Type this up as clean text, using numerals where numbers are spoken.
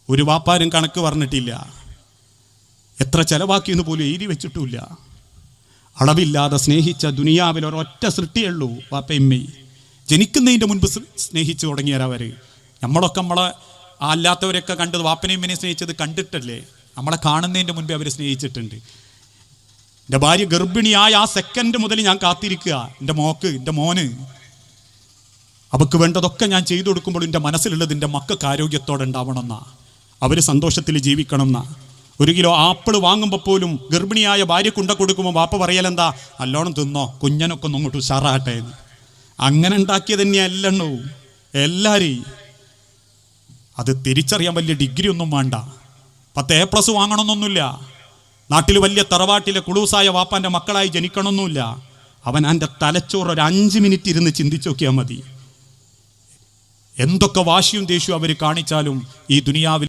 ഒരു വാപ്പാരും കണക്ക് പറഞ്ഞിട്ടില്ല. എത്ര ചെലവാക്കിയെന്ന് പോലും എഴുതി വെച്ചിട്ടുമില്ല. അളവില്ലാതെ സ്നേഹിച്ച ദുനിയാവിൽ ഒരൊറ്റ സൃഷ്ടിയുള്ളൂ വാപ്പയമ്മേ. ജനിക്കുന്നതിൻ്റെ മുൻപ് സ്നേഹിച്ചു തുടങ്ങിയവർ. നമ്മളൊക്കെ നമ്മളെ അല്ലാത്തവരൊക്കെ കണ്ടത് വാപ്പനെയും സ്നേഹിച്ചത് കണ്ടിട്ടല്ലേ? നമ്മളെ കാണുന്നതിൻ്റെ മുൻപേ അവർ സ്നേഹിച്ചിട്ടുണ്ട്. എൻ്റെ ഭാര്യ ഗർഭിണിയായ ആ സെക്കൻഡ് മുതൽ ഞാൻ കാത്തിരിക്കുക. എൻ്റെ മോന് അവൾക്ക് വേണ്ടതൊക്കെ ഞാൻ ചെയ്തു കൊടുക്കുമ്പോൾ എൻ്റെ മനസ്സിലുള്ളത് എൻ്റെ മക്കൾക്ക് ആരോഗ്യത്തോടെ ഉണ്ടാവണം എന്നാ, അവർ സന്തോഷത്തിൽ ജീവിക്കണം എന്നാ. 1 കിലോ ആപ്പിൾ വാങ്ങുമ്പോൾ പോലും ഗർഭിണിയായ ഭാര്യ കൊണ്ട കൊടുക്കുമ്പോൾ വാപ്പ പറയലെന്താ, നല്ലോണം തിന്നോ, കുഞ്ഞനൊക്കെ ഒന്ന് അങ്ങോട്ട് ഉഷാറാട്ടെ എന്ന്. അങ്ങനെ ഉണ്ടാക്കിയത് തന്നെയല്ലോ എല്ലാവരെയും. അത് തിരിച്ചറിയാൻ വലിയ ഡിഗ്രി ഒന്നും വേണ്ട, 10 A+ വാങ്ങണമെന്നൊന്നുമില്ല. നാട്ടിൽ വലിയ തറവാട്ടിലെ കുളൂസായ വാപ്പാൻ്റെ മക്കളായി ജനിക്കണമെന്നില്ല. അവൻ എൻ്റെ തലച്ചോറ് ഒരു 5 മിനിറ്റ് ഇരുന്ന് ചിന്തിച്ചു നോക്കിയാൽ മതി. എന്തൊക്കെ വാശിയും ദേഷ്യവും അവർ കാണിച്ചാലും ഈ ദുനിയാവിൽ